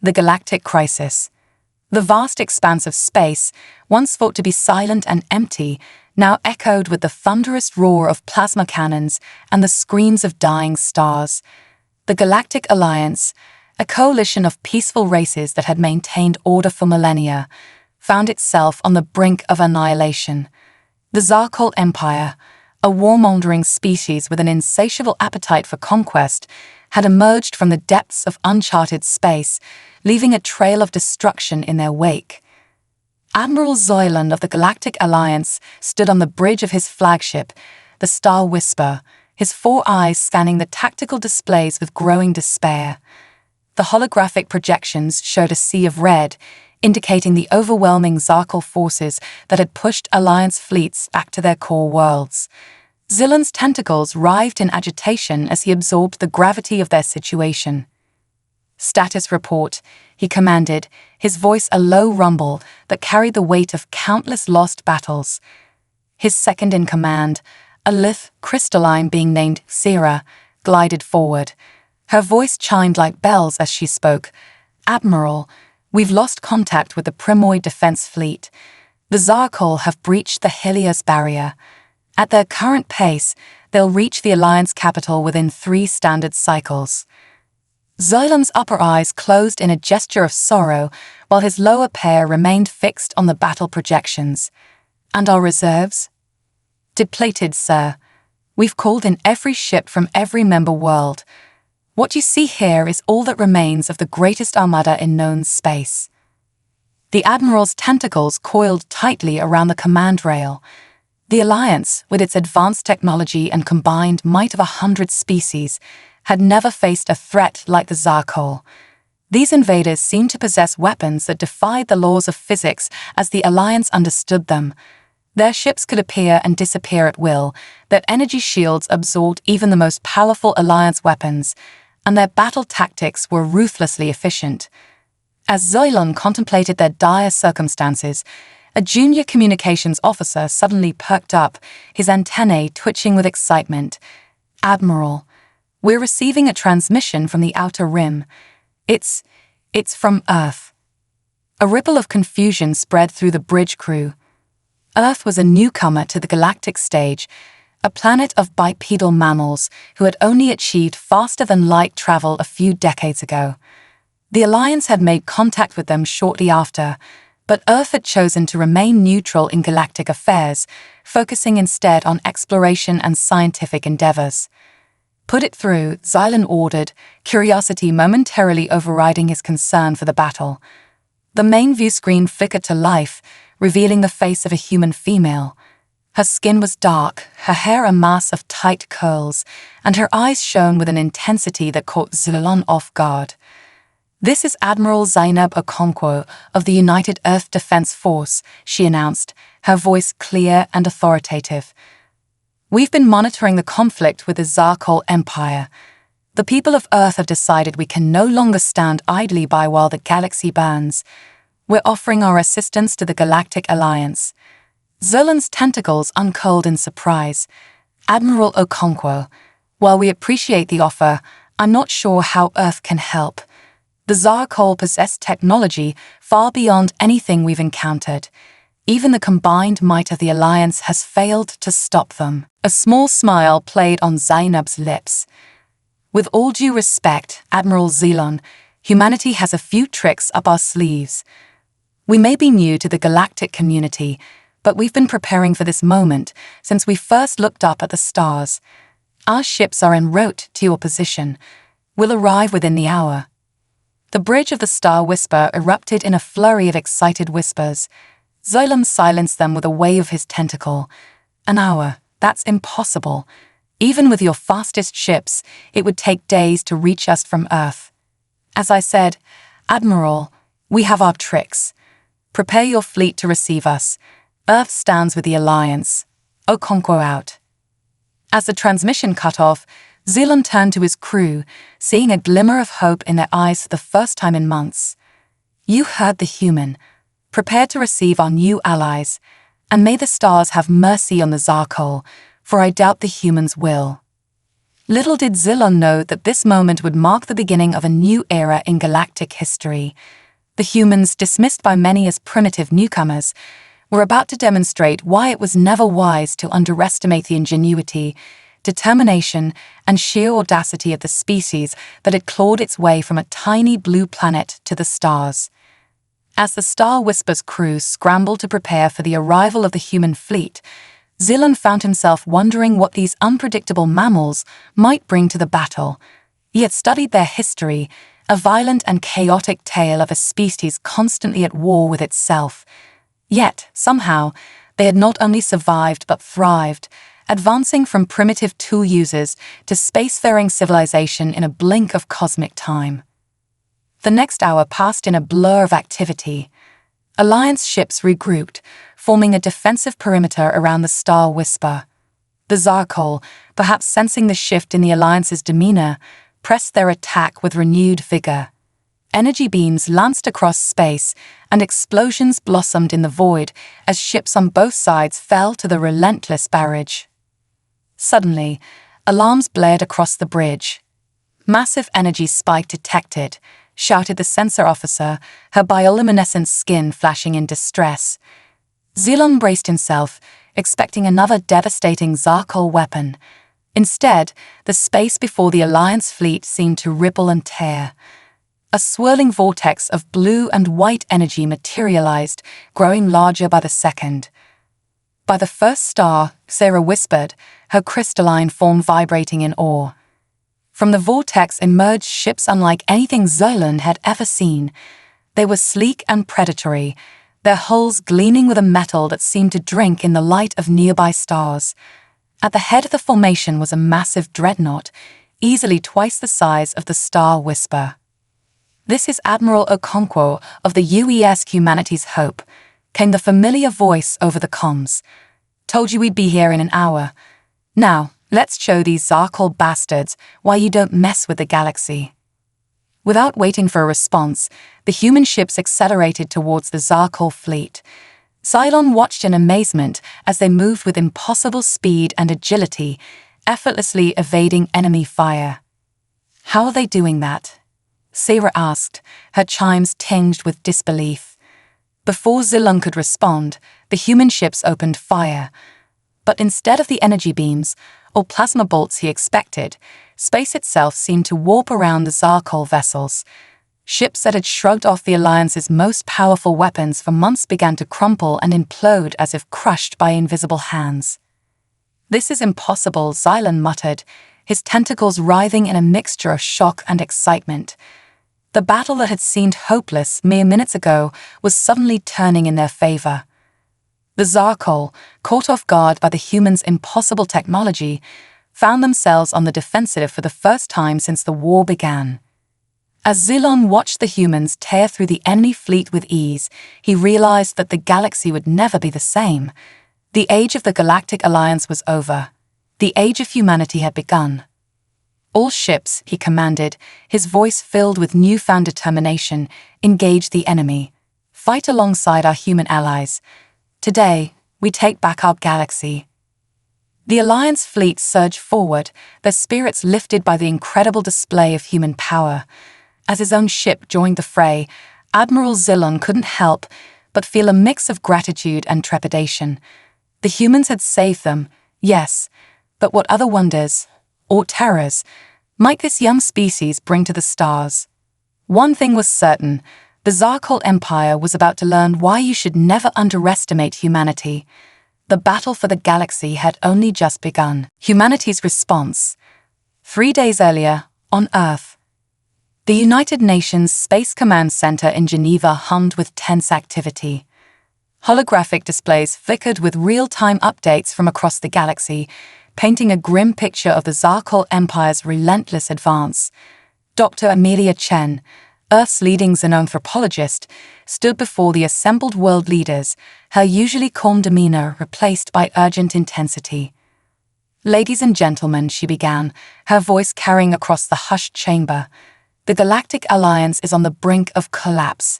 The galactic crisis. The vast expanse of space, once thought to be silent and empty, now echoed with the thunderous roar of plasma cannons and the screams of dying stars. The Galactic Alliance, a coalition of peaceful races that had maintained order for millennia, found itself on the brink of annihilation. The Zarkol Empire, a warmongering species with an insatiable appetite for conquest, had emerged from the depths of uncharted space, leaving a trail of destruction in their wake. Admiral Zoylan of the Galactic Alliance stood on the bridge of his flagship, the Star Whisper, his 4 eyes scanning the tactical displays with growing despair. The holographic projections showed a sea of red, indicating the overwhelming Zarkol forces that had pushed Alliance fleets back to their core worlds. Zillan's tentacles writhed in agitation as he absorbed the gravity of their situation. "Status report," he commanded, his voice a low rumble that carried the weight of countless lost battles. His second in command, a lithe crystalline being named Sierra, glided forward. Her voice chimed like bells as she spoke. "Admiral, we've lost contact with the Primoid Defense Fleet. The Zarkol have breached the Helios barrier. At their current pace, they'll reach the Alliance capital within 3 standard cycles." Zoylan's upper eyes closed in a gesture of sorrow, while his lower pair remained fixed on the battle projections. "And our reserves?" "Depleted, sir. We've called in every ship from every member world. What you see here is all that remains of the greatest armada in known space." The Admiral's tentacles coiled tightly around the command rail. The Alliance, with its advanced technology and combined might of 100 species, had never faced a threat like the Zarkol. These invaders seemed to possess weapons that defied the laws of physics as the Alliance understood them. Their ships could appear and disappear at will, their energy shields absorbed even the most powerful Alliance weapons, and their battle tactics were ruthlessly efficient. As Zoylan contemplated their dire circumstances, a junior communications officer suddenly perked up, his antennae twitching with excitement. "Admiral, we're receiving a transmission from the Outer Rim. It's from Earth." A ripple of confusion spread through the bridge crew. Earth was a newcomer to the galactic stage, a planet of bipedal mammals who had only achieved faster-than-light travel a few decades ago. The Alliance had made contact with them shortly after, but Earth had chosen to remain neutral in galactic affairs, focusing instead on exploration and scientific endeavors. "Put it through," Zoylan ordered, curiosity momentarily overriding his concern for the battle. The main view screen flickered to life, revealing the face of a human female. Her skin was dark, her hair a mass of tight curls, and her eyes shone with an intensity that caught Zoylan off guard. "This is Admiral Zainab Okonkwo of the United Earth Defense Force," she announced, her voice clear and authoritative. "We've been monitoring the conflict with the Zarkol Empire. The people of Earth have decided we can no longer stand idly by while the galaxy burns. We're offering our assistance to the Galactic Alliance." Zolan's tentacles uncurled in surprise. "Admiral Okonkwo, while we appreciate the offer, I'm not sure how Earth can help. The Zarkol possess technology far beyond anything we've encountered. Even the combined might of the Alliance has failed to stop them." A small smile played on Zainab's lips. "With all due respect, Admiral Zoylan, humanity has a few tricks up our sleeves. We may be new to the galactic community, but we've been preparing for this moment since we first looked up at the stars. Our ships are en route to your position. We'll arrive within the hour." The bridge of the Star Whisper erupted in a flurry of excited whispers. Zoylan silenced them with a wave of his tentacle. "An hour, that's impossible. Even with your fastest ships, it would take days to reach us from Earth. As I said, Admiral, we have our tricks. Prepare your fleet to receive us. Earth stands with the Alliance. Okonkwo out." As the transmission cut off, Zoylan turned to his crew, seeing a glimmer of hope in their eyes for the first time in months. "You heard the human. Prepare to receive our new allies, and may the stars have mercy on the Zarkol, for I doubt the humans will." Little did Zilon know that this moment would mark the beginning of a new era in galactic history. The humans, dismissed by many as primitive newcomers, were about to demonstrate why it was never wise to underestimate the ingenuity, determination, and sheer audacity of the species that had clawed its way from a tiny blue planet to the stars. As the Star Whisper's crew scrambled to prepare for the arrival of the human fleet, Zilon found himself wondering what these unpredictable mammals might bring to the battle. He had studied their history, a violent and chaotic tale of a species constantly at war with itself. Yet, somehow, they had not only survived but thrived, advancing from primitive tool users to spacefaring civilization in a blink of cosmic time. The next hour passed in a blur of activity. Alliance ships regrouped, forming a defensive perimeter around the Star Whisper. The Zarkol, perhaps sensing the shift in the Alliance's demeanor, pressed their attack with renewed vigor. Energy beams lanced across space, and explosions blossomed in the void as ships on both sides fell to the relentless barrage. Suddenly, alarms blared across the bridge. "Massive energy spike detected," shouted the sensor officer, her bioluminescent skin flashing in distress. Zilon braced himself, expecting another devastating Zarkol weapon. Instead, the space before the Alliance fleet seemed to ripple and tear. A swirling vortex of blue and white energy materialized, growing larger by the second. By the first star, Sarah whispered, her crystalline form vibrating in awe. From the vortex emerged ships unlike anything Zilon had ever seen. They were sleek and predatory, their hulls gleaming with a metal that seemed to drink in the light of nearby stars. At the head of the formation was a massive dreadnought, easily twice the size of the Star Whisper. "This is Admiral Okonkwo of the UES Humanity's Hope," came the familiar voice over the comms. "Told you we'd be here in an hour. Now, let's show these Zarkol bastards why you don't mess with the galaxy." Without waiting for a response, the human ships accelerated towards the Zarkol fleet. Zilon watched in amazement as they moved with impossible speed and agility, effortlessly evading enemy fire. "How are they doing that?" Sarah asked, her chimes tinged with disbelief. Before Zilon could respond, the human ships opened fire. But instead of the energy beams, or plasma bolts he expected, space itself seemed to warp around the Zarkol vessels. Ships that had shrugged off the Alliance's most powerful weapons for months began to crumple and implode as if crushed by invisible hands. "This is impossible," Zilon muttered, his tentacles writhing in a mixture of shock and excitement. The battle that had seemed hopeless mere minutes ago was suddenly turning in their favor. The Zarkol, caught off guard by the humans' impossible technology, found themselves on the defensive for the first time since the war began. As Zilon watched the humans tear through the enemy fleet with ease, he realized that the galaxy would never be the same. The age of the Galactic Alliance was over. The age of humanity had begun. "All ships," he commanded, his voice filled with newfound determination, "engage the enemy. Fight alongside our human allies. Today, we take back our galaxy." The Alliance fleet surged forward, their spirits lifted by the incredible display of human power. As his own ship joined the fray, Admiral Zilon couldn't help but feel a mix of gratitude and trepidation. The humans had saved them, yes, but what other wonders, or terrors, might this young species bring to the stars? One thing was certain: the Zarkol Empire was about to learn why you should never underestimate humanity. The battle for the galaxy had only just begun. Humanity's response. 3 days earlier, on Earth. The United Nations Space Command Center in Geneva hummed with tense activity. Holographic displays flickered with real-time updates from across the galaxy, painting a grim picture of the Zarkol Empire's relentless advance. Dr. Amelia Chen, Earth's leading xenanthropologist, stood before the assembled world leaders, her usually calm demeanor replaced by urgent intensity. "Ladies and gentlemen," she began, her voice carrying across the hushed chamber, "the Galactic Alliance is on the brink of collapse.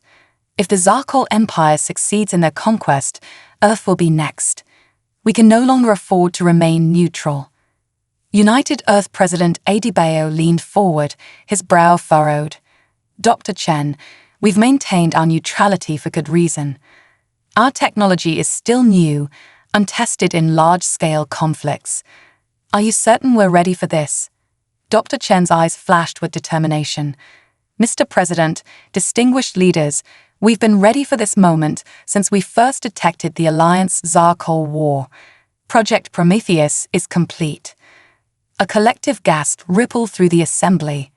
If the Zarkol Empire succeeds in their conquest, Earth will be next. We can no longer afford to remain neutral." United Earth President Adebayo leaned forward, his brow furrowed. Dr. Chen, we've maintained our neutrality for good reason. Our technology is still new, untested in large-scale conflicts. Are you certain we're ready for this? Dr. Chen's eyes flashed with determination. Mr. President, distinguished leaders, we've been ready for this moment since we first detected the Alliance Zarkol War. Project Prometheus is complete. A collective gasp rippled through the assembly.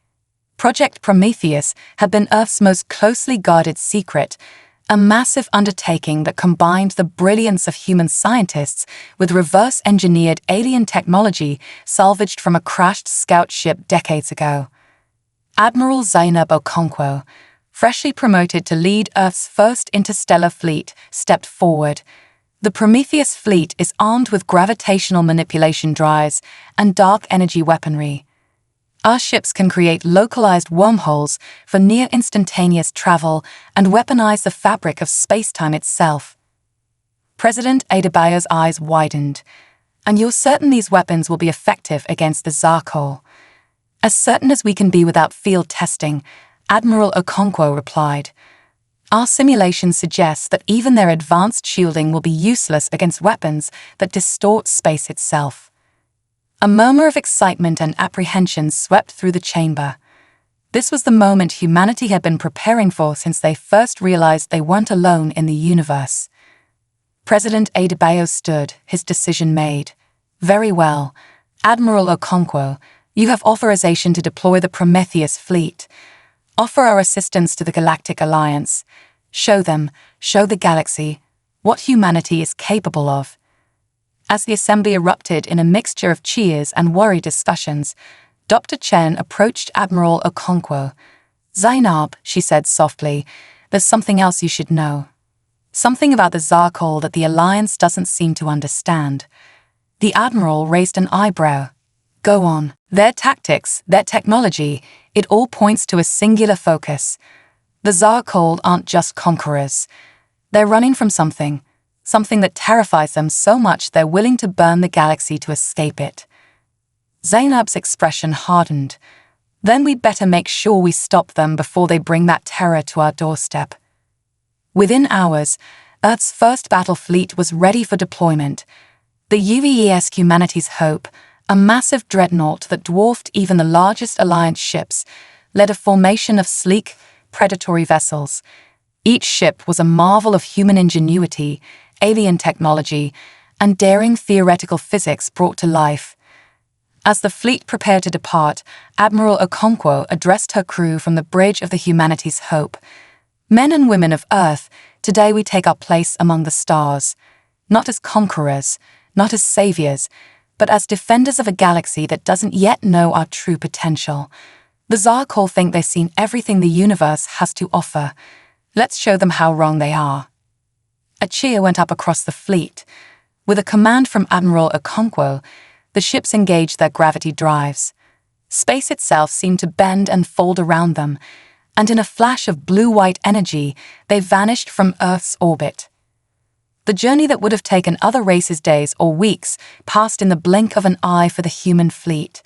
Project Prometheus had been Earth's most closely guarded secret, a massive undertaking that combined the brilliance of human scientists with reverse-engineered alien technology salvaged from a crashed scout ship decades ago. Admiral Zainab Okonkwo, freshly promoted to lead Earth's first interstellar fleet, stepped forward. The Prometheus fleet is armed with gravitational manipulation drives and dark energy weaponry. Our ships can create localized wormholes for near-instantaneous travel and weaponize the fabric of space-time itself. President Adebayo's eyes widened. And you're certain these weapons will be effective against the Zarkol? As certain as we can be without field testing, Admiral Okonkwo replied. Our simulations suggest that even their advanced shielding will be useless against weapons that distort space itself. A murmur of excitement and apprehension swept through the chamber. This was the moment humanity had been preparing for since they first realized they weren't alone in the universe. President Adebayo stood, his decision made. Very well. Admiral Okonkwo, you have authorization to deploy the Prometheus fleet. Offer our assistance to the Galactic Alliance. Show the galaxy, what humanity is capable of. As the assembly erupted in a mixture of cheers and worried discussions, Dr. Chen approached Admiral Okonkwo. Zainab, she said softly, there's something else you should know. Something about the Zarkol that the Alliance doesn't seem to understand. The Admiral raised an eyebrow. Go on. Their tactics, their technology, it all points to a singular focus. The Zarkol aren't just conquerors. They're running from something that terrifies them so much they're willing to burn the galaxy to escape it. Zainab's expression hardened. Then we'd better make sure we stop them before they bring that terror to our doorstep. Within hours, Earth's first battle fleet was ready for deployment. The UEES Humanity's Hope, a massive dreadnought that dwarfed even the largest Alliance ships, led a formation of sleek, predatory vessels. Each ship was a marvel of human ingenuity, alien technology, and daring theoretical physics brought to life. As the fleet prepared to depart, Admiral Okonkwo addressed her crew from the bridge of the Humanity's Hope. Men and women of Earth, today we take our place among the stars, not as conquerors, not as saviors, but as defenders of a galaxy that doesn't yet know our true potential. The Zarkol think they've seen everything the universe has to offer. Let's show them how wrong they are. A cheer went up across the fleet. With a command from Admiral Okonkwo, the ships engaged their gravity drives. Space itself seemed to bend and fold around them, and in a flash of blue-white energy, they vanished from Earth's orbit. The journey that would have taken other races days or weeks passed in the blink of an eye for the human fleet.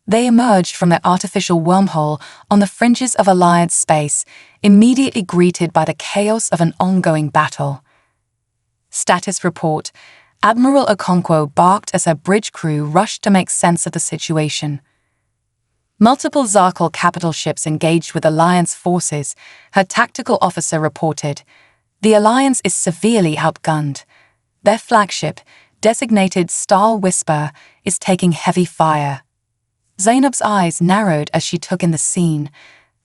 They emerged from their artificial wormhole on the fringes of Alliance space, immediately greeted by the chaos of an ongoing battle. Status report. Admiral Okonkwo barked as her bridge crew rushed to make sense of the situation. Multiple Zarkol capital ships engaged with Alliance forces, her tactical officer reported. The Alliance is severely outgunned. Their flagship, designated Star Whisper, is taking heavy fire. Zainab's eyes narrowed as she took in the scene.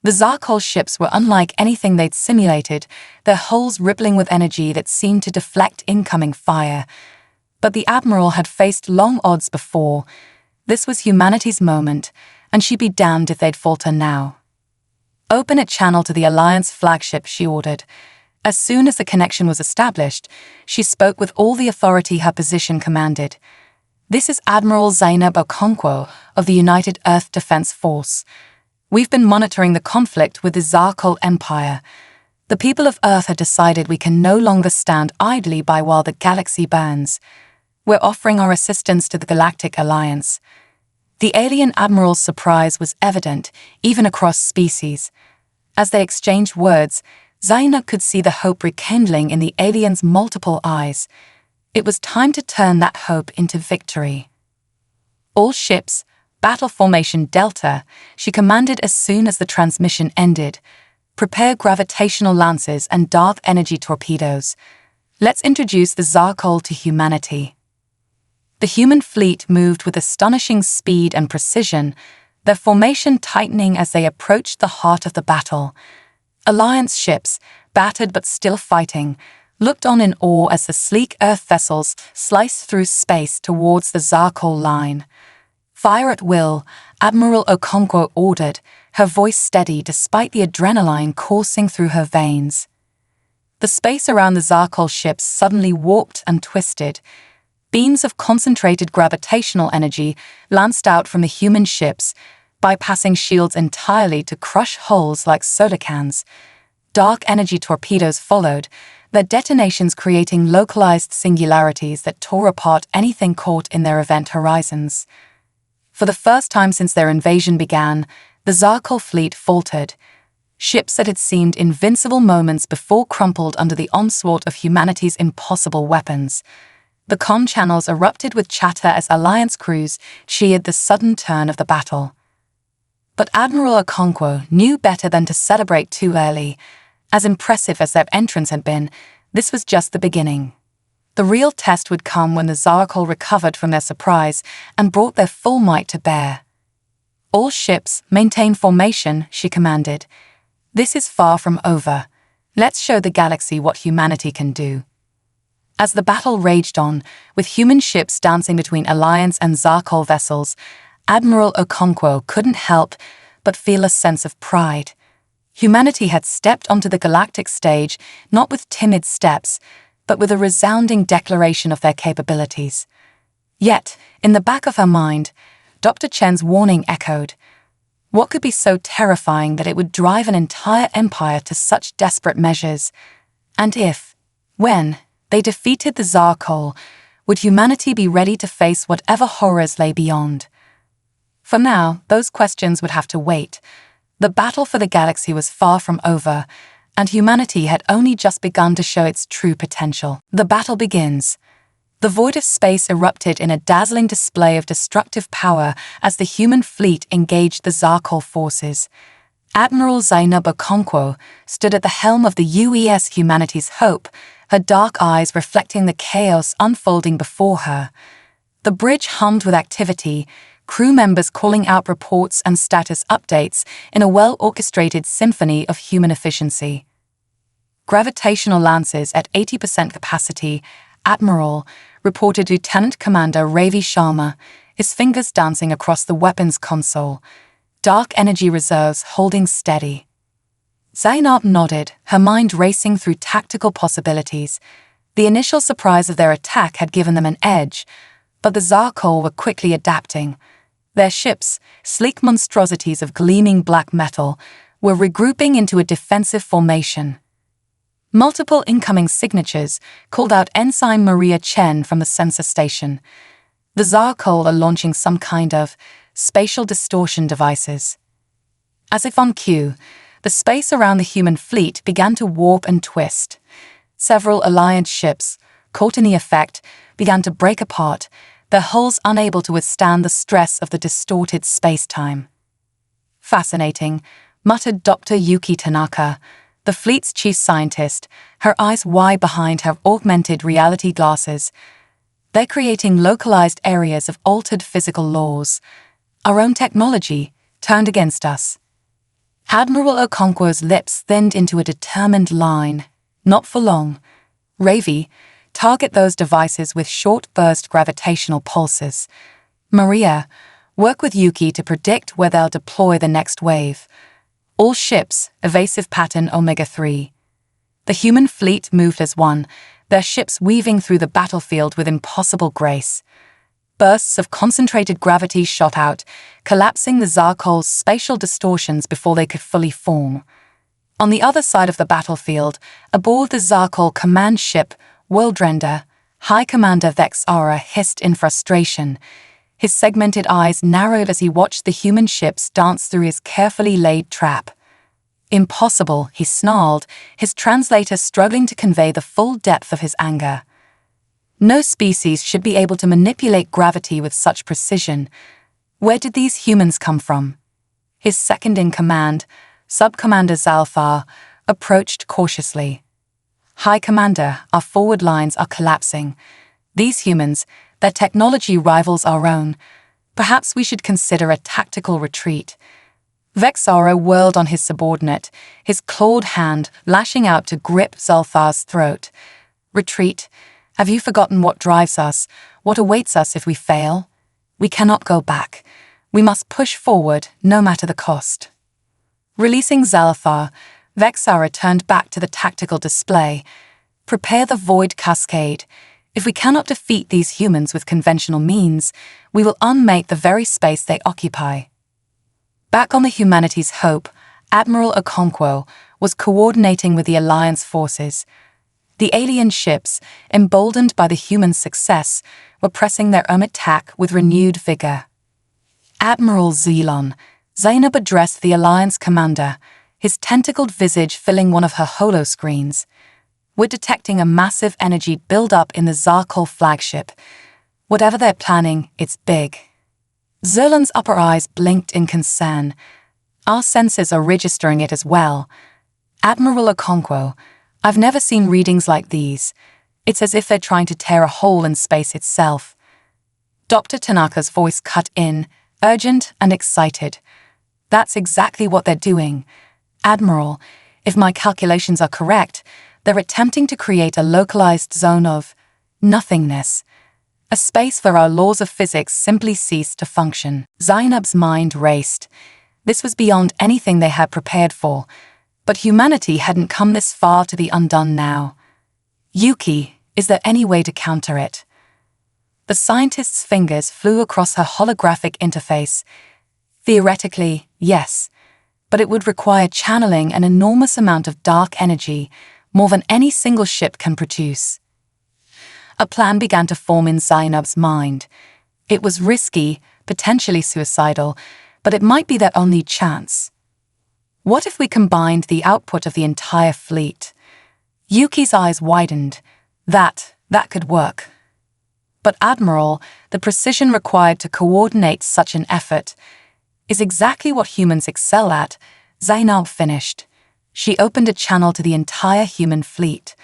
The Zarkol ships were unlike anything they'd simulated, their hulls rippling with energy that seemed to deflect incoming fire. But the Admiral had faced long odds before. This was humanity's moment, and she'd be damned if they'd falter now. Open a channel to the Alliance flagship, she ordered. As soon as the connection was established, she spoke with all the authority her position commanded. This is Admiral Zainab Okonkwo of the United Earth Defense Force. We've been monitoring the conflict with the Zarkol Empire. The people of Earth have decided we can no longer stand idly by while the galaxy burns. We're offering our assistance to the Galactic Alliance. The alien admiral's surprise was evident, even across species. As they exchanged words, Zainab could see the hope rekindling in the alien's multiple eyes. It was time to turn that hope into victory. All ships, Battle Formation Delta, she commanded as soon as the transmission ended. Prepare gravitational lances and dark energy torpedoes. Let's introduce the Zarkol to humanity. The human fleet moved with astonishing speed and precision, their formation tightening as they approached the heart of the battle. Alliance ships, battered but still fighting, looked on in awe as the sleek Earth vessels sliced through space towards the Zarkol line. Fire at will, Admiral Okonkwo ordered, her voice steady despite the adrenaline coursing through her veins. The space around the Zarkol ships suddenly warped and twisted. Beams of concentrated gravitational energy lanced out from the human ships, bypassing shields entirely to crush hulls like soda cans. Dark energy torpedoes followed, their detonations creating localized singularities that tore apart anything caught in their event horizons. For the first time since their invasion began, the Zarkol fleet faltered. Ships that had seemed invincible moments before crumpled under the onslaught of humanity's impossible weapons. The comm channels erupted with chatter as Alliance crews cheered the sudden turn of the battle. But Admiral Okonkwo knew better than to celebrate too early. As impressive as their entrance had been, this was just the beginning. The real test would come when the Zarkol recovered from their surprise and brought their full might to bear. All ships, maintain formation, she commanded. This is far from over. Let's show the galaxy what humanity can do. As the battle raged on, with human ships dancing between Alliance and Zarkol vessels, Admiral Okonkwo couldn't help but feel a sense of pride. Humanity had stepped onto the galactic stage not with timid steps, but with a resounding declaration of their capabilities. Yet, in the back of her mind, Dr. Chen's warning echoed. What could be so terrifying that it would drive an entire empire to such desperate measures? And if, when, they defeated the Zarkol, would humanity be ready to face whatever horrors lay beyond? For now, those questions would have to wait. The battle for the galaxy was far from over, and humanity had only just begun to show its true potential. The battle begins. The void of space erupted in a dazzling display of destructive power as the human fleet engaged the Zarkol forces. Admiral Zainab Okonkwo stood at the helm of the UES Humanity's Hope, her dark eyes reflecting the chaos unfolding before her. The bridge hummed with activity, crew members calling out reports and status updates in a well-orchestrated symphony of human efficiency. Gravitational lances at 80% capacity, Admiral, reported Lieutenant Commander Ravi Sharma, his fingers dancing across the weapons console, dark energy reserves holding steady. Zainab nodded, her mind racing through tactical possibilities. The initial surprise of their attack had given them an edge, but the Zarkol were quickly adapting. Their ships, sleek monstrosities of gleaming black metal, were regrouping into a defensive formation. Multiple incoming signatures called out Ensign Maria Chen from the sensor station. The Zarkol are launching some kind of spatial distortion devices. As if on cue, the space around the human fleet began to warp and twist. Several Alliance ships, caught in the effect, began to break apart, their hulls unable to withstand the stress of the distorted space-time. Fascinating, muttered Dr. Yuki Tanaka, the fleet's chief scientist, her eyes wide behind her augmented reality glasses. They're creating localized areas of altered physical laws. Our own technology turned against us. Admiral Okonkwo's lips thinned into a determined line. Not for long. Ravi, target those devices with short-burst gravitational pulses. Maria, work with Yuki to predict where they'll deploy the next wave. All ships, evasive pattern Omega-3. The human fleet moved as one, their ships weaving through the battlefield with impossible grace. Bursts of concentrated gravity shot out, collapsing the Zarkol's spatial distortions before they could fully form. On the other side of the battlefield, aboard the Zarkol command ship, Worldrender, High Commander Vex Ara hissed in frustration. His segmented eyes narrowed as he watched the human ships dance through his carefully laid trap. Impossible, he snarled, his translator struggling to convey the full depth of his anger. No species should be able to manipulate gravity with such precision. Where did these humans come from? His second-in-command, Sub-Commander Zalfar, approached cautiously. High Commander, our forward lines are collapsing. These humans, their technology rivals our own. Perhaps we should consider a tactical retreat. Vexaro whirled on his subordinate, his clawed hand lashing out to grip Zalfar's throat. Retreat? Have you forgotten what drives us, what awaits us if we fail? We cannot go back. We must push forward, no matter the cost. Releasing Zalfar, Vexara turned back to the tactical display. Prepare the void cascade. If we cannot defeat these humans with conventional means, we will unmake the very space they occupy. Back on the Humanity's Hope, Admiral Okonkwo was coordinating with the Alliance forces. The alien ships, emboldened by the human success, were pressing their own attack with renewed vigor. Admiral Zelon, Zainab addressed the Alliance commander, his tentacled visage filling one of her holoscreens. We're detecting a massive energy build-up in the Zarkol flagship. Whatever they're planning, it's big. Zerlan's upper eyes blinked in concern. Our sensors are registering it as well. Admiral Okonkwo, I've never seen readings like these. It's as if they're trying to tear a hole in space itself. Dr. Tanaka's voice cut in, urgent and excited. That's exactly what they're doing. Admiral, if my calculations are correct, they're attempting to create a localized zone of nothingness, a space where our laws of physics simply cease to function. Zainab's mind raced. This was beyond anything they had prepared for, but humanity hadn't come this far to be undone now. Yuki, is there any way to counter it? The scientist's fingers flew across her holographic interface. Theoretically, yes, but it would require channeling an enormous amount of dark energy, more than any single ship can produce. A plan began to form in Zainab's mind. It was risky, potentially suicidal, but it might be their only chance. What if we combined the output of the entire fleet? Yuki's eyes widened. That could work. But Admiral, the precision required to coordinate such an effort is exactly what humans excel at, Zainab finished. She opened a channel to the entire human fleet.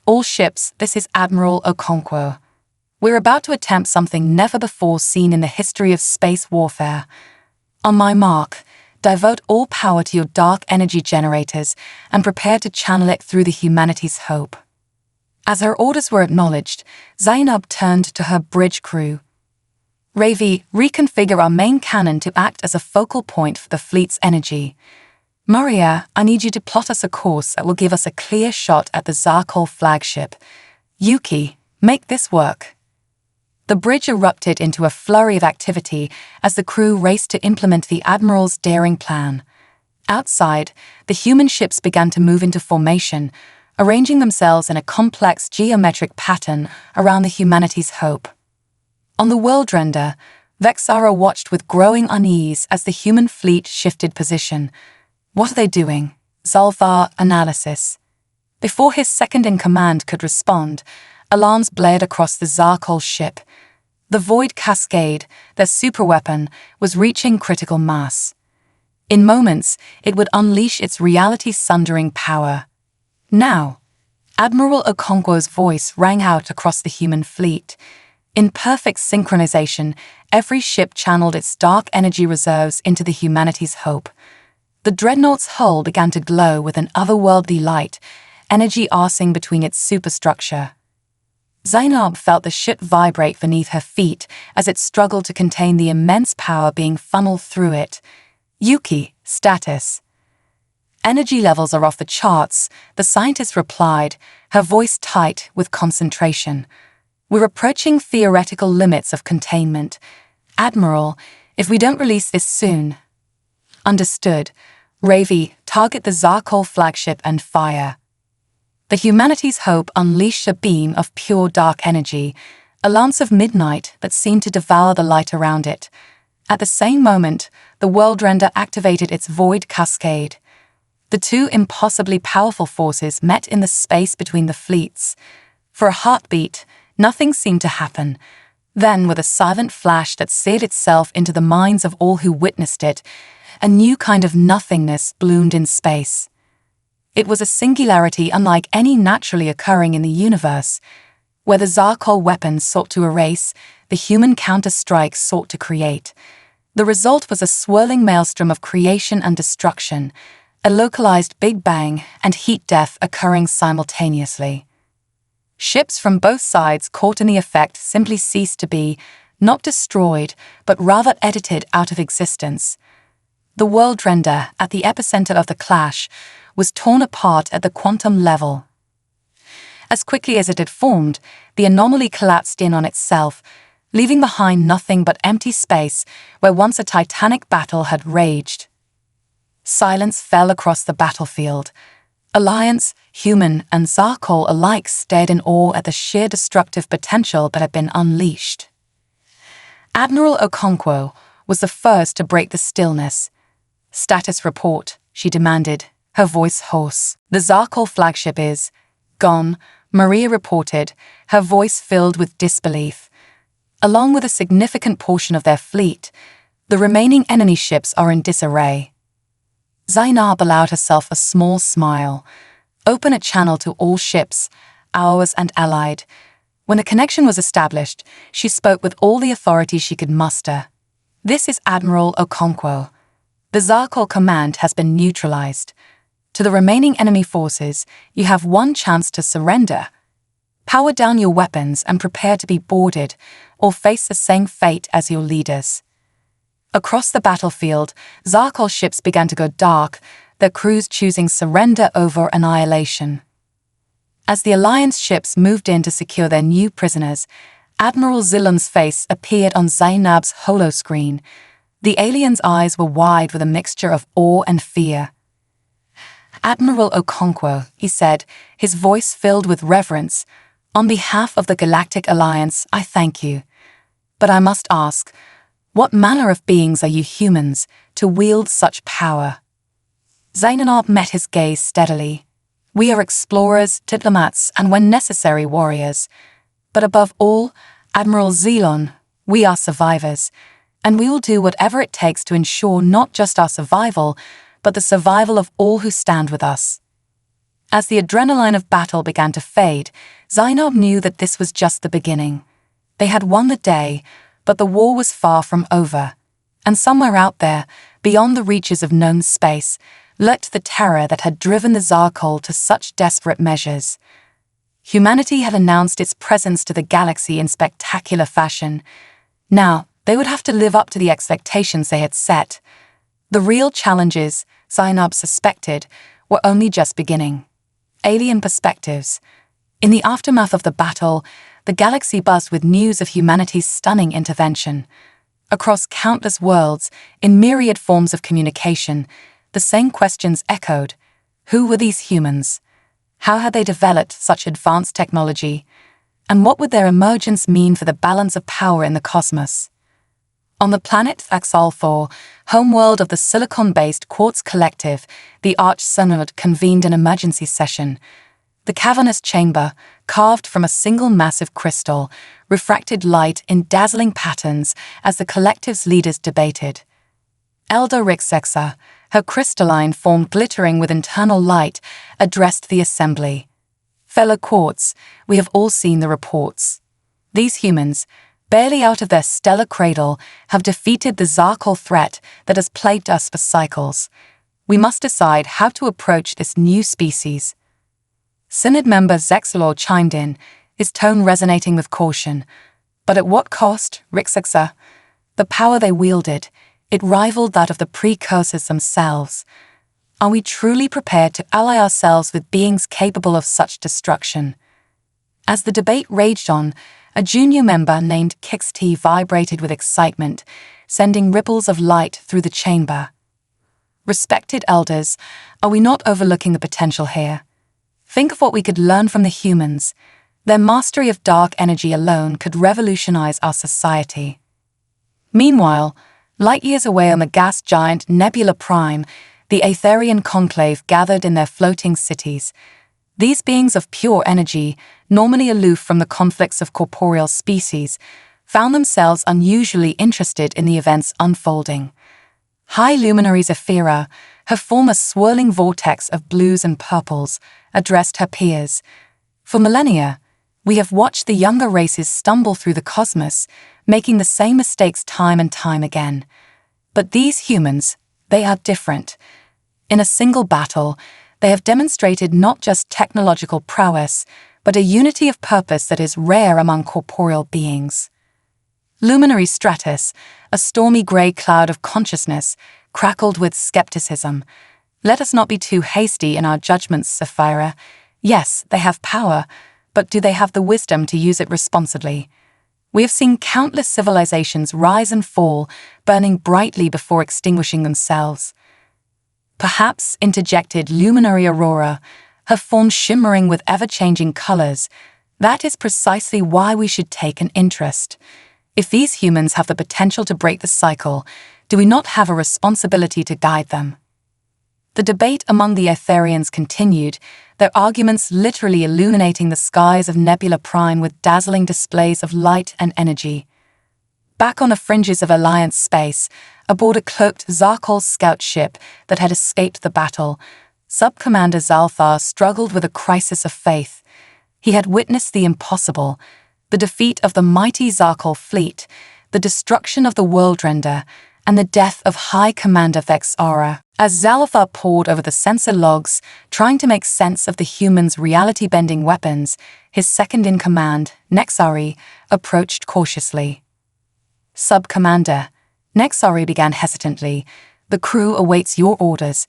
All ships, this is Admiral Okonkwo. We're about to attempt something never before seen in the history of space warfare. On my mark, divert all power to your dark energy generators and prepare to channel it through the Humanity's Hope. As her orders were acknowledged, Zainab turned to her bridge crew. Ravi, reconfigure our main cannon to act as a focal point for the fleet's energy. Maria, I need you to plot us a course that will give us a clear shot at the Zarkol flagship. Yuki, make this work. The bridge erupted into a flurry of activity as the crew raced to implement the Admiral's daring plan. Outside, the human ships began to move into formation, arranging themselves in a complex geometric pattern around the Humanity's Hope. On the world render, Vexara watched with growing unease as the human fleet shifted position. What are they doing? Zalfar analysis. Before his second-in-command could respond, alarms blared across the Zarkol ship. The Void Cascade, their superweapon, was reaching critical mass. In moments, it would unleash its reality-sundering power. Now, Admiral Okonkwo's voice rang out across the human fleet. In perfect synchronization, every ship channeled its dark energy reserves into the Humanity's Hope. The dreadnought's hull began to glow with an otherworldly light, energy arcing between its superstructure. Zainab felt the ship vibrate beneath her feet as it struggled to contain the immense power being funneled through it. Yuki, status. Energy levels are off the charts, the scientist replied, her voice tight with concentration. We're approaching theoretical limits of containment. Admiral, if we don't release this soon. Understood. Ravi, target the Zarkol flagship and fire. The Humanity's Hope unleashed a beam of pure dark energy. a lance of midnight that seemed to devour the light around it. At the same moment, the world render activated its void cascade. The two impossibly powerful forces met in the space between the fleets. For a heartbeat, nothing seemed to happen. Then, with a silent flash that seared itself into the minds of all who witnessed it, a new kind of nothingness bloomed in space. It was a singularity unlike any naturally occurring in the universe. Where the Zarkol weapons sought to erase, the human counter-strikes sought to create. The result was a swirling maelstrom of creation and destruction, a localized Big Bang and heat death occurring simultaneously. Ships from both sides caught in the effect simply ceased to be, not destroyed, but rather edited out of existence. The world render, at the epicenter of the clash, was torn apart at the quantum level. As quickly as it had formed, the anomaly collapsed in on itself, leaving behind nothing but empty space where once a titanic battle had raged. Silence fell across the battlefield. Alliance, human, and Zarkol alike stared in awe at the sheer destructive potential that had been unleashed. Admiral Okonkwo was the first to break the stillness. "Status report," she demanded, her voice hoarse. "The Zarkol flagship is gone," Maria reported, her voice filled with disbelief. "Along with a significant portion of their fleet, the remaining enemy ships are in disarray." Zainab allowed herself a small smile. Open a channel to all ships, ours and allied. When a connection was established, she spoke with all the authority she could muster. "This is Admiral Okonkwo. The Zarkol command has been neutralized. To the remaining enemy forces, you have one chance to surrender. Power down your weapons and prepare to be boarded, or face the same fate as your leaders." Across the battlefield, Zarkol ships began to go dark, their crews choosing surrender over annihilation. As the Alliance ships moved in to secure their new prisoners, Admiral Zilon's face appeared on Zainab's holoscreen. The alien's eyes were wide with a mixture of awe and fear. "Admiral Okonkwo," he said, his voice filled with reverence, "on behalf of the Galactic Alliance, I thank you. But I must ask, what manner of beings are you humans to wield such power?" Zainab met his gaze steadily. "We are explorers, diplomats, and when necessary, warriors. But above all, Admiral Zilon, we are survivors, and we will do whatever it takes to ensure not just our survival, but the survival of all who stand with us." As the adrenaline of battle began to fade, Zainab knew that this was just the beginning. They had won the day, but the war was far from over. And somewhere out there, beyond the reaches of known space, lurked the terror that had driven the Zarkol to such desperate measures. Humanity had announced its presence to the galaxy in spectacular fashion. Now, they would have to live up to the expectations they had set. The real challenges, Zainab suspected, were only just beginning. Alien perspectives. In the aftermath of the battle, the galaxy buzzed with news of humanity's stunning intervention. Across countless worlds, in myriad forms of communication, the same questions echoed. Who were these humans? How had they developed such advanced technology? And what would their emergence mean for the balance of power in the cosmos? On the planet Thaxal-4, homeworld of the silicon-based Quartz Collective, the Arch-Synod convened an emergency session. The cavernous chamber, carved from a single massive crystal, refracted light in dazzling patterns as the collective's leaders debated. Elder Rixexa, her crystalline form glittering with internal light, addressed the assembly. "Fellow Quartz, we have all seen the reports. These humans, barely out of their stellar cradle, have defeated the Zarkol threat that has plagued us for cycles. We must decide how to approach this new species." Synod member Zexalor chimed in, his tone resonating with caution. "But at what cost, Rixexa? The power they wielded, it rivaled that of the precursors themselves. Are we truly prepared to ally ourselves with beings capable of such destruction?" As the debate raged on, a junior member named Kixty vibrated with excitement, sending ripples of light through the chamber. "Respected elders, are we not overlooking the potential here? Think of what we could learn from the humans. Their mastery of dark energy alone could revolutionize our society. Meanwhile, light years away on the gas giant Nebula Prime, the Aetherian conclave gathered in their floating cities. These beings of pure energy, normally aloof from the conflicts of corporeal species, found themselves unusually interested in the events unfolding. High luminaries Ephira, her form a swirling vortex of blues and purples, addressed her peers. For millennia, we have watched the younger races stumble through the cosmos, making the same mistakes time and time again. But these humans, they are different. In a single battle, they have demonstrated not just technological prowess, but a unity of purpose that is rare among corporeal beings. Luminary Stratus, a stormy grey cloud of consciousness, crackled with skepticism. Let us not be too hasty in our judgments, Sapphira. Yes, they have power, but do they have the wisdom to use it responsibly? We have seen countless civilizations rise and fall, burning brightly before extinguishing themselves. Perhaps, interjected Luminary Aurora, her form shimmering with ever-changing colors, that is precisely why we should take an interest. If these humans have the potential to break the cycle, do we not have a responsibility to guide them? The debate among the Aetherians continued, their arguments literally illuminating the skies of Nebula Prime with dazzling displays of light and energy. Back on the fringes of Alliance space, aboard a cloaked Zarkol scout ship that had escaped the battle, Sub-Commander Zalthar struggled with a crisis of faith. He had witnessed the impossible, the defeat of the mighty Zarkol fleet, the destruction of the Worldrender, and the death of High Commander Vexara. As Zalthar pored over the sensor logs, trying to make sense of the humans' reality-bending weapons, his second-in-command, Nexari, approached cautiously. Sub-Commander, Nexari began hesitantly, the crew awaits your orders.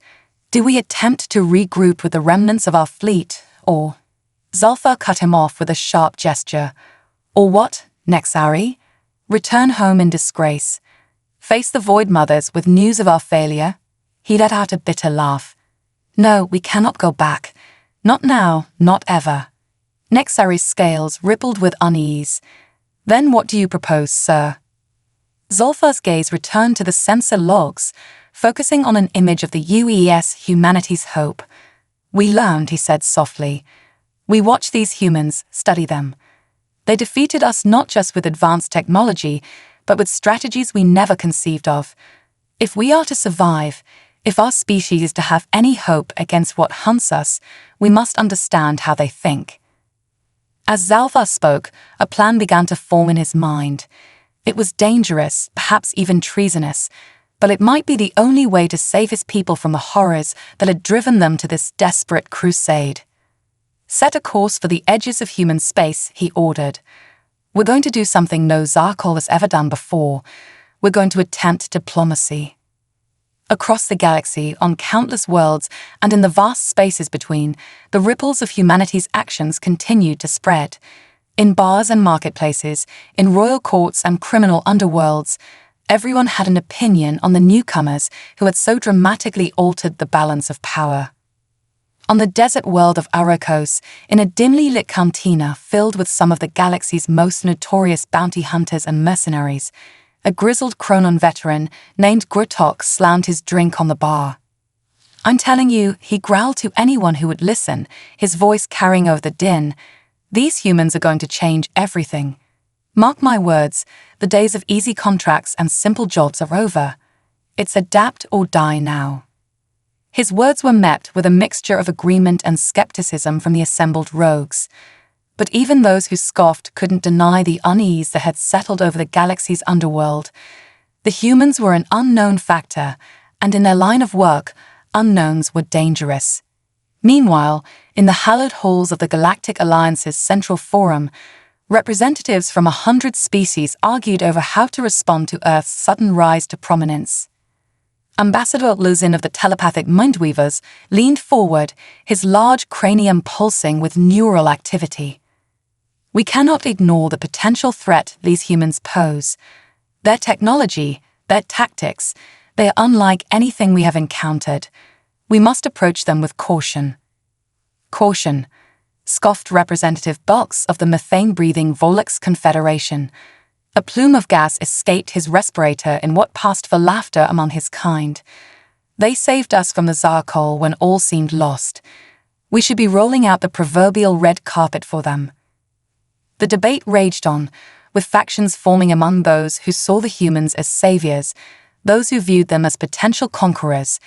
Do we attempt to regroup with the remnants of our fleet, or... Zalthar cut him off with a sharp gesture. Or what, Nexari? Return home in disgrace. Face the Void Mothers with news of our failure? He let out a bitter laugh. No, we cannot go back. Not now, not ever. Nexari's scales rippled with unease. Then what do you propose, sir? Zalthar's gaze returned to the sensor logs, focusing on an image of the UES Humanity's Hope. We learned, he said softly. We watch these humans, study them. They defeated us not just with advanced technology, but with strategies we never conceived of. If we are to survive, if our species is to have any hope against what hunts us, we must understand how they think. As Zalthar spoke, a plan began to form in his mind. It was dangerous, perhaps even treasonous, but it might be the only way to save his people from the horrors that had driven them to this desperate crusade. Set a course for the edges of human space, he ordered. We're going to do something no Zarkol has ever done before. We're going to attempt diplomacy. Across the galaxy, on countless worlds, and in the vast spaces between, the ripples of humanity's actions continued to spread. In bars and marketplaces, in royal courts and criminal underworlds, everyone had an opinion on the newcomers who had so dramatically altered the balance of power. On the desert world of Arakos, in a dimly lit cantina filled with some of the galaxy's most notorious bounty hunters and mercenaries, a grizzled Chronon veteran named Grutok slammed his drink on the bar. I'm telling you, he growled to anyone who would listen, his voice carrying over the din, these humans are going to change everything. Mark my words, the days of easy contracts and simple jobs are over. It's adapt or die now. His words were met with a mixture of agreement and skepticism from the assembled rogues. But even those who scoffed couldn't deny the unease that had settled over the galaxy's underworld. The humans were an unknown factor, and in their line of work, unknowns were dangerous. Meanwhile, in the hallowed halls of the Galactic Alliance's Central Forum, representatives from 100 species argued over how to respond to Earth's sudden rise to prominence. Ambassador Luzin of the Telepathic Mindweavers leaned forward, his large cranium pulsing with neural activity. We cannot ignore the potential threat these humans pose. Their technology, their tactics, they are unlike anything we have encountered. We must approach them with caution. Caution. scoffed Representative Box of the methane-breathing Volux Confederation. A plume of gas escaped his respirator in what passed for laughter among his kind. They saved us from the Zarkol when all seemed lost. We should be rolling out the proverbial red carpet for them. The debate raged on, with factions forming among those who saw the humans as saviors, those who viewed them as potential conquerors,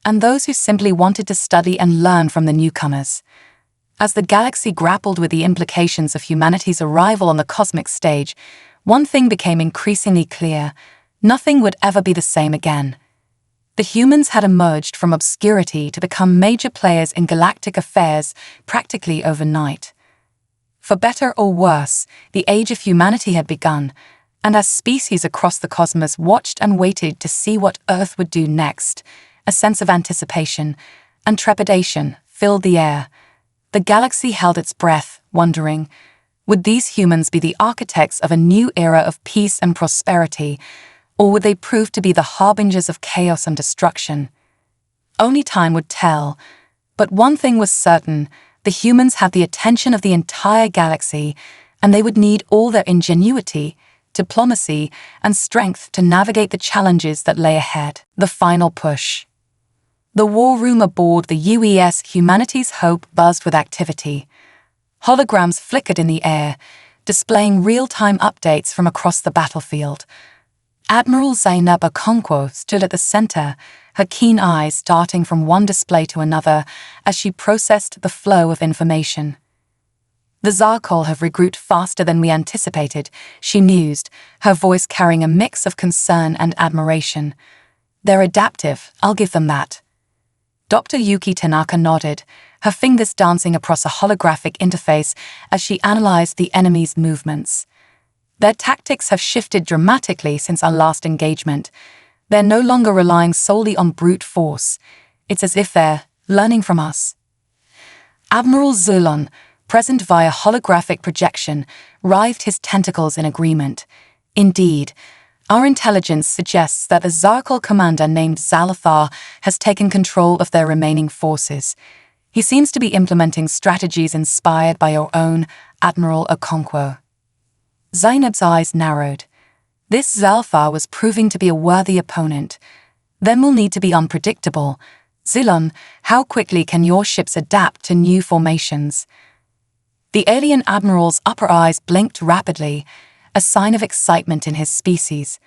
and those who simply wanted to study and learn from the newcomers. As the galaxy grappled with the implications of humanity's arrival on the cosmic stage, one thing became increasingly clear: nothing would ever be the same again. The humans had emerged from obscurity to become major players in galactic affairs practically overnight. For better or worse, the age of humanity had begun, and as species across the cosmos watched and waited to see what Earth would do next, a sense of anticipation and trepidation filled the air. The galaxy held its breath, wondering, would these humans be the architects of a new era of peace and prosperity, or would they prove to be the harbingers of chaos and destruction? Only time would tell, but one thing was certain: the humans had the attention of the entire galaxy, and they would need all their ingenuity, diplomacy, and strength to navigate the challenges that lay ahead. The final push. The war room aboard the UES Humanity's Hope buzzed with activity. Holograms flickered in the air, displaying real-time updates from across the battlefield. Admiral Zainab Okonkwo stood at the center, her keen eyes darting from one display to another as she processed the flow of information. "The Zarkol have regrouped faster than we anticipated," she mused, her voice carrying a mix of concern and admiration. "They're adaptive, I'll give them that." Dr. Yuki Tanaka nodded, her fingers dancing across a holographic interface as she analyzed the enemy's movements. "Their tactics have shifted dramatically since our last engagement. They're no longer relying solely on brute force. It's as if they're learning from us." Admiral Zulon, present via holographic projection, writhed his tentacles in agreement. "Indeed, our intelligence suggests that a Zarkol commander named Zalathar has taken control of their remaining forces. He seems to be implementing strategies inspired by your own Admiral Okonkwo." Zainab's eyes narrowed. This Zalthar was proving to be a worthy opponent. "Then we'll need to be unpredictable. Zilon, how quickly can your ships adapt to new formations?" The alien admiral's upper eyes blinked rapidly, a sign of excitement in his species.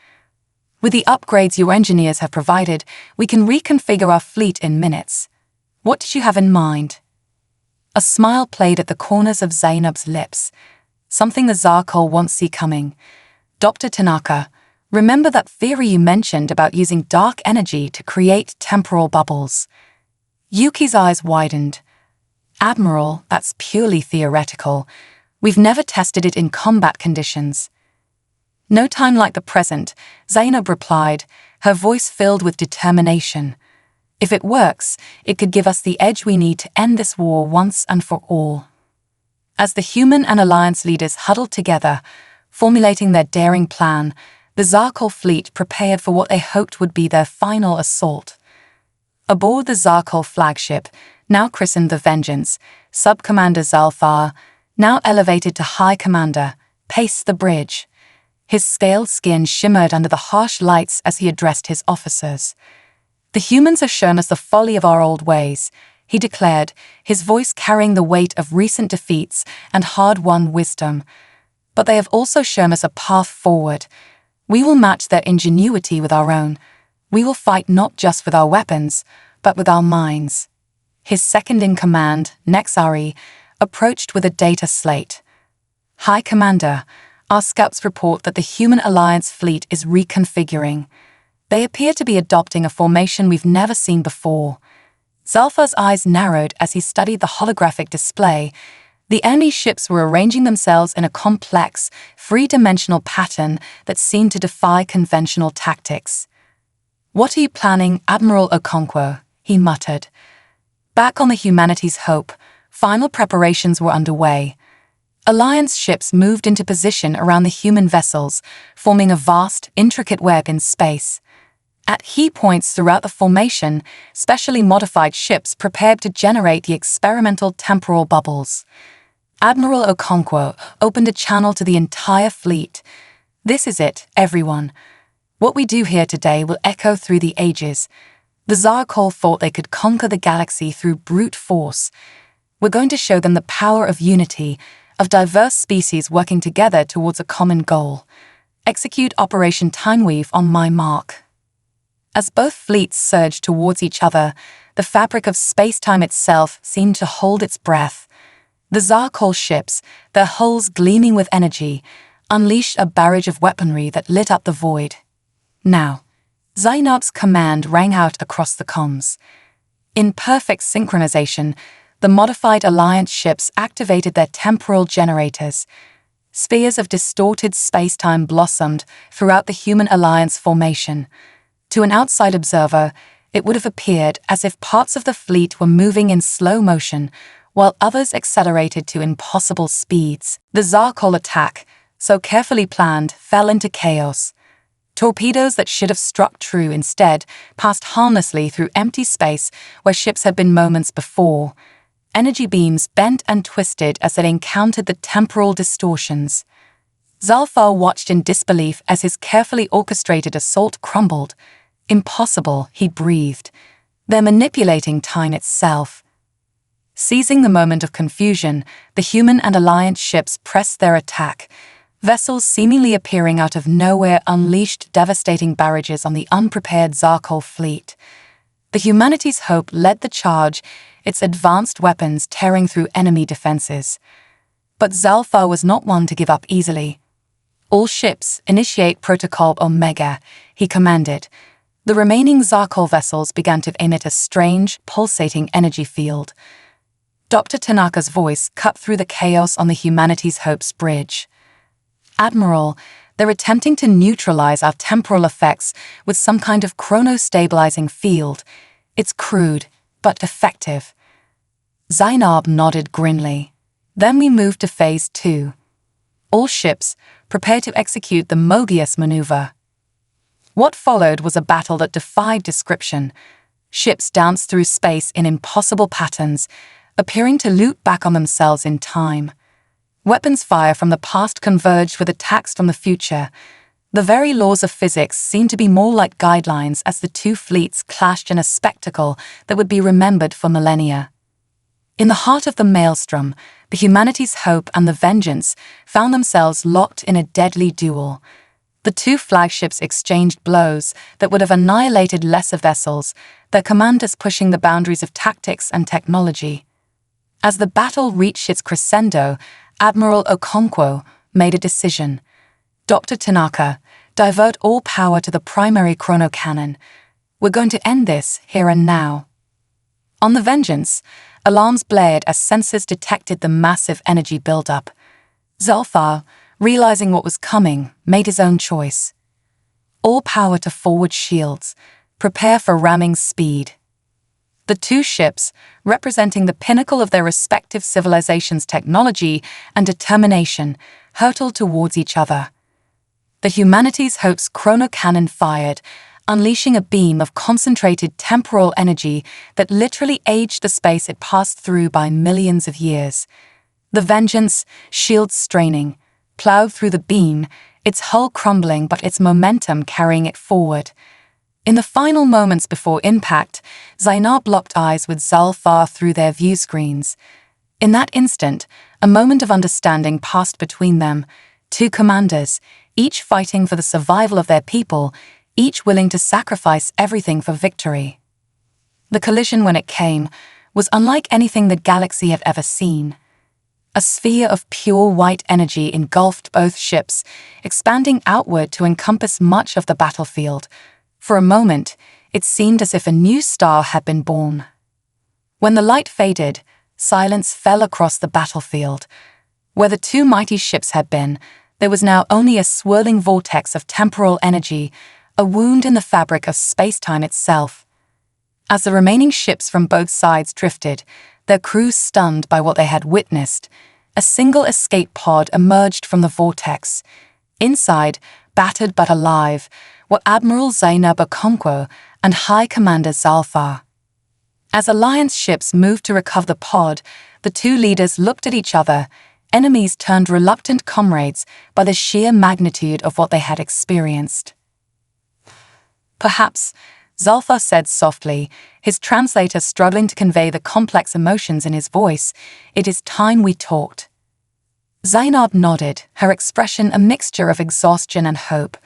"With the upgrades your engineers have provided, we can reconfigure our fleet in minutes. What did you have in mind?" A smile played at the corners of Zainab's lips. "Something the Zarkol won't see coming. Dr. Tanaka, remember that theory you mentioned about using dark energy to create temporal bubbles?" Yuki's eyes widened. "Admiral, that's purely theoretical. We've never tested it in combat conditions." "No time like the present," Zainab replied, her voice filled with determination. "If it works, it could give us the edge we need to end this war once and for all." As the human and alliance leaders huddled together, formulating their daring plan, the Zarkol fleet prepared for what they hoped would be their final assault. Aboard the Zarkol flagship, now christened the Vengeance, Sub-Commander Zalthar, now elevated to High Commander, paced the bridge. His scaled skin shimmered under the harsh lights as he addressed his officers. "The humans have shown us the folly of our old ways," he declared, his voice carrying the weight of recent defeats and hard-won wisdom. "But they have also shown us a path forward. We will match their ingenuity with our own. We will fight not just with our weapons, but with our minds." His second-in-command, Nexari, approached with a data slate. "High Commander, our scouts report that the Human Alliance fleet is reconfiguring. They appear to be adopting a formation we've never seen before." Zalthar's eyes narrowed as he studied the holographic display. The enemy ships were arranging themselves in a complex, three-dimensional pattern that seemed to defy conventional tactics. "What are you planning, Admiral Okonkwo?" he muttered. Back on the Humanity's Hope, final preparations were underway. Alliance ships moved into position around the human vessels, forming a vast, intricate web in space. At key points throughout the formation, specially modified ships prepared to generate the experimental temporal bubbles. Admiral Okonkwo opened a channel to the entire fleet. "This is it, everyone. What we do here today will echo through the ages. The Zarkol thought they could conquer the galaxy through brute force. We're going to show them the power of unity, of diverse species working together towards a common goal. Execute Operation Timeweave on my mark." As both fleets surged towards each other, the fabric of space-time itself seemed to hold its breath. The Zarkol ships, their hulls gleaming with energy, unleashed a barrage of weaponry that lit up the void. Now, Zainab's command rang out across the comms. In perfect synchronization, the modified Alliance ships activated their temporal generators. Spheres of distorted space-time blossomed throughout the Human Alliance formation. To an outside observer, it would have appeared as if parts of the fleet were moving in slow motion, while others accelerated to impossible speeds. The Zarkol attack, so carefully planned, fell into chaos. Torpedoes that should have struck true instead passed harmlessly through empty space where ships had been moments before. Energy beams bent and twisted as they encountered the temporal distortions. Zalfar watched in disbelief as his carefully orchestrated assault crumbled. "Impossible," he breathed. "They're manipulating time itself." Seizing the moment of confusion, the Human and Alliance ships pressed their attack. Vessels seemingly appearing out of nowhere unleashed devastating barrages on the unprepared Zarkol fleet. The Humanity's Hope led the charge, its advanced weapons tearing through enemy defenses. But Zalfar was not one to give up easily. "All ships, initiate Protocol Omega," he commanded. The remaining Zarkol vessels began to emit a strange, pulsating energy field. Dr. Tanaka's voice cut through the chaos on the Humanity's Hope's bridge. "Admiral, they're attempting to neutralize our temporal effects with some kind of chrono-stabilizing field. It's crude, but effective." Zainab nodded grimly. "Then we moved to Phase 2. All ships, prepare to execute the Mobius maneuver." What followed was a battle that defied description. Ships danced through space in impossible patterns, appearing to loop back on themselves in time. Weapons fire from the past converged with attacks from the future. The very laws of physics seemed to be more like guidelines as the two fleets clashed in a spectacle that would be remembered for millennia. In the heart of the maelstrom, the Humanity's Hope and the Vengeance found themselves locked in a deadly duel. The two flagships exchanged blows that would have annihilated lesser vessels, their commanders pushing the boundaries of tactics and technology. As the battle reached its crescendo, Admiral Okonkwo made a decision. "Dr. Tanaka, divert all power to the primary chronocannon. We're going to end this here and now." On the Vengeance, alarms blared as sensors detected the massive energy buildup. Zalfar, realizing what was coming, made his own choice. "All power to forward shields. Prepare for ramming speed." The two ships, representing the pinnacle of their respective civilizations' technology and determination, hurtled towards each other. The Humanity's Hope's chronocannon fired, unleashing a beam of concentrated temporal energy that literally aged the space it passed through by millions of years. The Vengeance, shields straining, plowed through the beam, its hull crumbling but its momentum carrying it forward. In the final moments before impact, Zainab locked eyes with Zalfar through their view screens. In that instant, a moment of understanding passed between them. Two commanders, each fighting for the survival of their people, each willing to sacrifice everything for victory. The collision, when it came, was unlike anything the galaxy had ever seen. A sphere of pure white energy engulfed both ships, expanding outward to encompass much of the battlefield. For a moment, it seemed as if a new star had been born. When the light faded, silence fell across the battlefield. Where the two mighty ships had been, there was now only a swirling vortex of temporal energy, a wound in the fabric of space-time itself. As the remaining ships from both sides drifted, their crews stunned by what they had witnessed, a single escape pod emerged from the vortex. Inside, battered but alive, were Admiral Zainab Okonkwo and High Commander Zalfar. As Alliance ships moved to recover the pod, The two leaders looked at each other, enemies turned reluctant comrades by the sheer magnitude of what they had experienced. "Perhaps," Zalfa said softly, his translator struggling to convey the complex emotions in his voice, "it is time we talked." Zainab nodded, her expression a mixture of exhaustion and hope.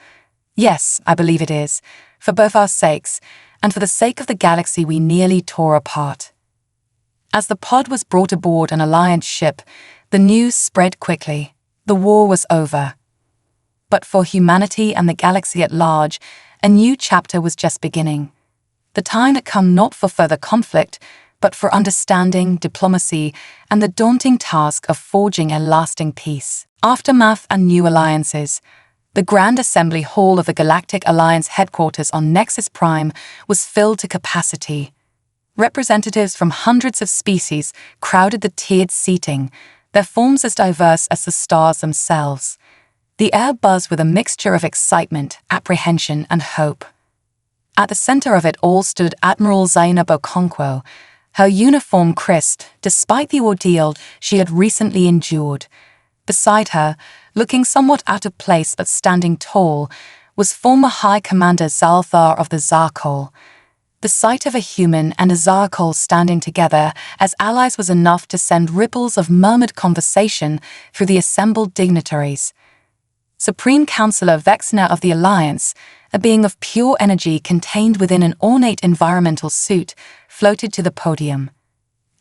"Yes, I believe it is, for both our sakes, and for the sake of the galaxy we nearly tore apart." As the pod was brought aboard an Alliance ship, the news spread quickly. The war was over. But for humanity and the galaxy at large, a new chapter was just beginning. The time had come not for further conflict, but for understanding, diplomacy, and the daunting task of forging a lasting peace. Aftermath and new alliances. The Grand Assembly Hall of the Galactic Alliance headquarters on Nexus Prime was filled to capacity. Representatives from hundreds of species crowded the tiered seating, their forms as diverse as the stars themselves. The air buzzed with a mixture of excitement, apprehension, and hope. At the center of it all stood Admiral Zainab Okonkwo, her uniform crisp, despite the ordeal she had recently endured. Beside her, looking somewhat out of place but standing tall, was former High Commander Zalthar of the Zarkol. The sight of a human and a Zarkol standing together as allies was enough to send ripples of murmured conversation through the assembled dignitaries. Supreme Counselor Vexner of the Alliance, a being of pure energy contained within an ornate environmental suit, floated to the podium.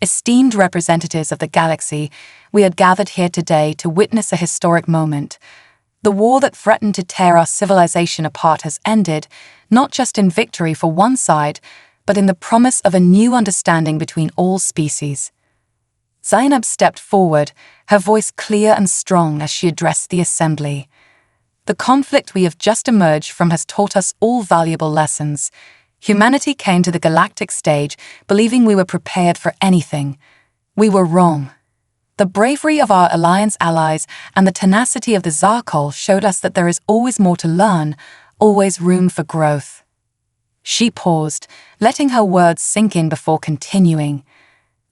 Esteemed representatives of the galaxy, we had gathered here today to witness a historic moment. The war that threatened to tear our civilization apart has ended, not just in victory for one side, but in the promise of a new understanding between all species. Zainab stepped forward, her voice clear and strong as she addressed the assembly. "The conflict we have just emerged from has taught us all valuable lessons. Humanity came to the galactic stage believing we were prepared for anything. We were wrong. The bravery of our Alliance allies and the tenacity of the Zarkol showed us that there is always more to learn, always room for growth." She paused, letting her words sink in before continuing.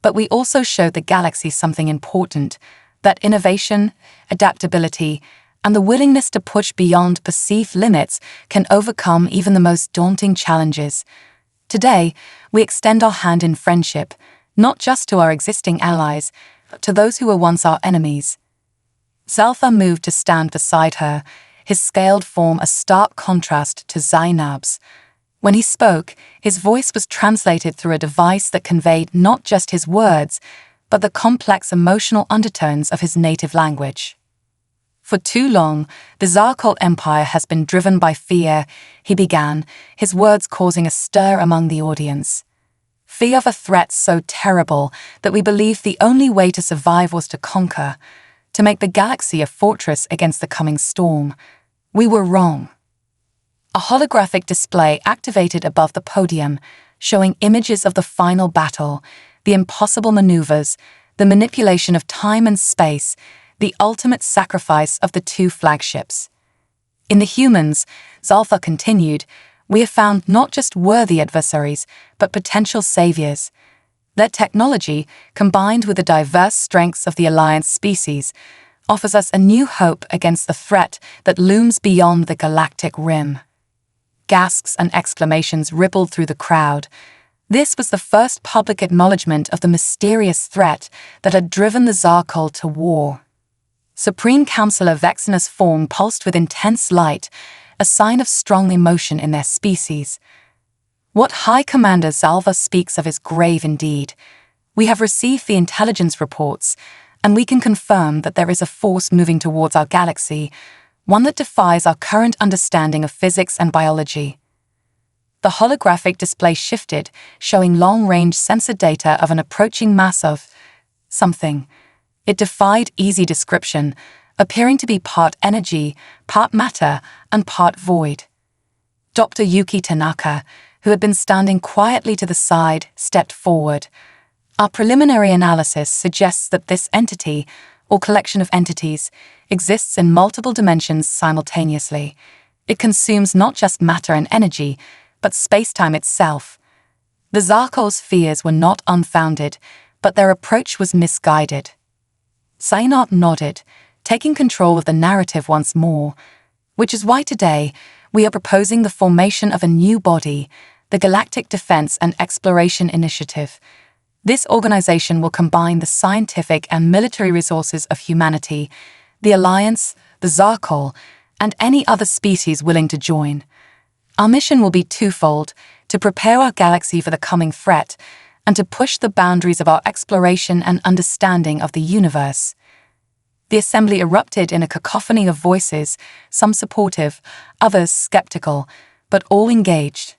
"But we also showed the galaxy something important, that innovation, adaptability, and the willingness to push beyond perceived limits can overcome even the most daunting challenges. Today, we extend our hand in friendship, not just to our existing allies, but to those who were once our enemies." Zalfa moved to stand beside her, his scaled form a stark contrast to Zainab's. When he spoke, his voice was translated through a device that conveyed not just his words, but the complex emotional undertones of his native language. "For too long, the Zarkol Empire has been driven by fear," he began, his words causing a stir among the audience. "Fear of a threat so terrible that we believed the only way to survive was to conquer, to make the galaxy a fortress against the coming storm. We were wrong." A holographic display activated above the podium, showing images of the final battle, the impossible maneuvers, the manipulation of time and space, the ultimate sacrifice of the two flagships. "In the humans," Zalfa continued, "we have found not just worthy adversaries, but potential saviors. Their technology, combined with the diverse strengths of the Alliance species, offers us a new hope against the threat that looms beyond the galactic rim." Gasps and exclamations rippled through the crowd. This was the first public acknowledgement of the mysterious threat that had driven the Zarkol to war. Supreme Counselor Vexner's form pulsed with intense light, a sign of strong emotion in their species. "What High Commander Zalva speaks of is grave indeed. We have received the intelligence reports, and we can confirm that there is a force moving towards our galaxy, one that defies our current understanding of physics and biology." The holographic display shifted, showing long-range sensor data of an approaching mass of something. It defied easy description, appearing to be part energy, part matter, and part void. Dr. Yuki Tanaka, who had been standing quietly to the side, stepped forward. "Our preliminary analysis suggests that this entity, or collection of entities, exists in multiple dimensions simultaneously. It consumes not just matter and energy, but space-time itself." The Zarkol's fears were not unfounded, but their approach was misguided. Zainab nodded, taking control of the narrative once more, which is why today we are proposing the formation of a new body, the Galactic Defense and Exploration Initiative. This organization will combine the scientific and military resources of humanity, the Alliance, the Zarkol, and any other species willing to join. Our mission will be twofold: to prepare our galaxy for the coming threat, and to push the boundaries of our exploration and understanding of the universe. The assembly erupted in a cacophony of voices, some supportive, others skeptical, but all engaged.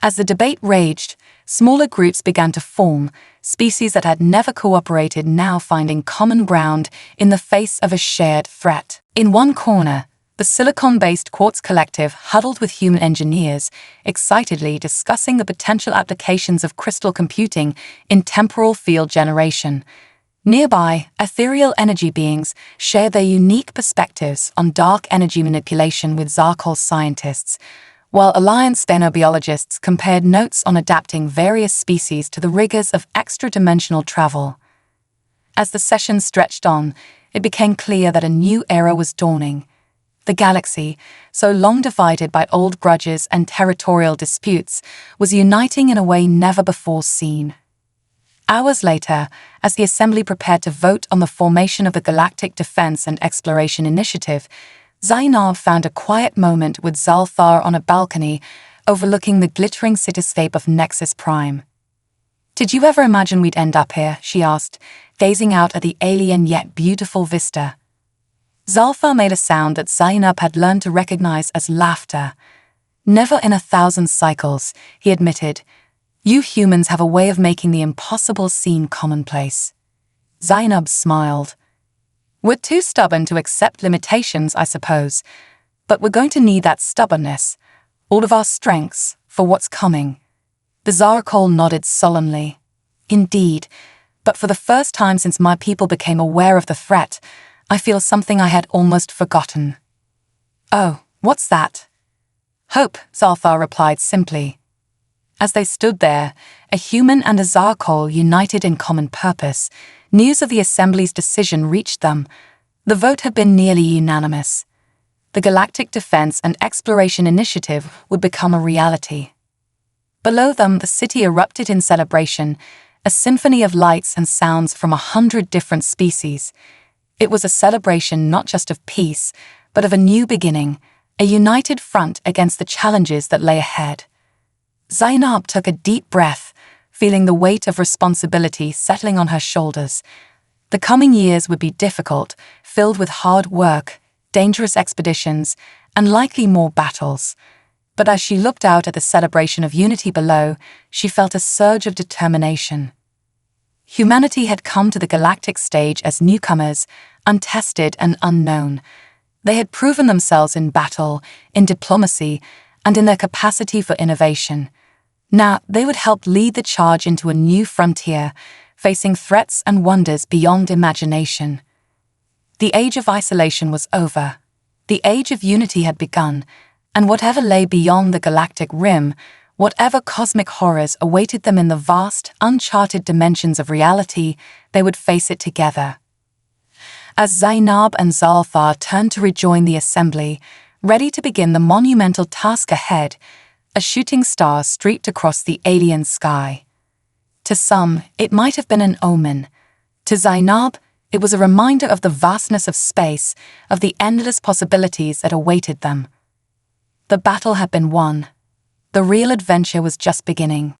As the debate raged, smaller groups began to form, species that had never cooperated now finding common ground in the face of a shared threat. In one corner, the silicon-based Quartz Collective huddled with human engineers, excitedly discussing the potential applications of crystal computing in temporal field generation. Nearby, ethereal energy beings shared their unique perspectives on dark energy manipulation with Zarkol scientists, while Alliance xenobiologists compared notes on adapting various species to the rigors of extra-dimensional travel. As the session stretched on, it became clear that a new era was dawning. The galaxy, so long divided by old grudges and territorial disputes, was uniting in a way never before seen. Hours later, as the Assembly prepared to vote on the formation of the Galactic Defense and Exploration Initiative, Zainab found a quiet moment with Zalthar on a balcony overlooking the glittering cityscape of Nexus Prime. "Did you ever imagine we'd end up here?" she asked, gazing out at the alien yet beautiful vista. Zalthar made a sound that Zainab had learned to recognize as laughter. "Never in 1,000 cycles," he admitted. "You humans have a way of making the impossible seem commonplace." Zainab smiled. "We're too stubborn to accept limitations, I suppose. But we're going to need that stubbornness, all of our strengths, for what's coming." The Zarkol nodded solemnly. "Indeed, but for the first time since my people became aware of the threat, I feel something I had almost forgotten." "Oh, what's that?" "Hope," Zalthar replied simply. As they stood there, a human and a Zarkol united in common purpose, news of the Assembly's decision reached them. The vote had been nearly unanimous. The Galactic Defense and Exploration Initiative would become a reality. Below them, the city erupted in celebration, a symphony of lights and sounds from 100 different species. It was a celebration not just of peace, but of a new beginning, a united front against the challenges that lay ahead. Zainab took a deep breath, feeling the weight of responsibility settling on her shoulders. The coming years would be difficult, filled with hard work, dangerous expeditions, and likely more battles. But as she looked out at the celebration of unity below, she felt a surge of determination. Humanity had come to the galactic stage as newcomers, untested and unknown. They had proven themselves in battle, in diplomacy, and in their capacity for innovation. Now they would help lead the charge into a new frontier, facing threats and wonders beyond imagination. The age of isolation was over. The age of unity had begun, and whatever lay beyond the galactic rim, whatever cosmic horrors awaited them in the vast, uncharted dimensions of reality, they would face it together. As Zainab and Zalthar turned to rejoin the assembly, ready to begin the monumental task ahead, a shooting star streaked across the alien sky. To some, it might have been an omen. To Zainab, it was a reminder of the vastness of space, of the endless possibilities that awaited them. The battle had been won. The real adventure was just beginning.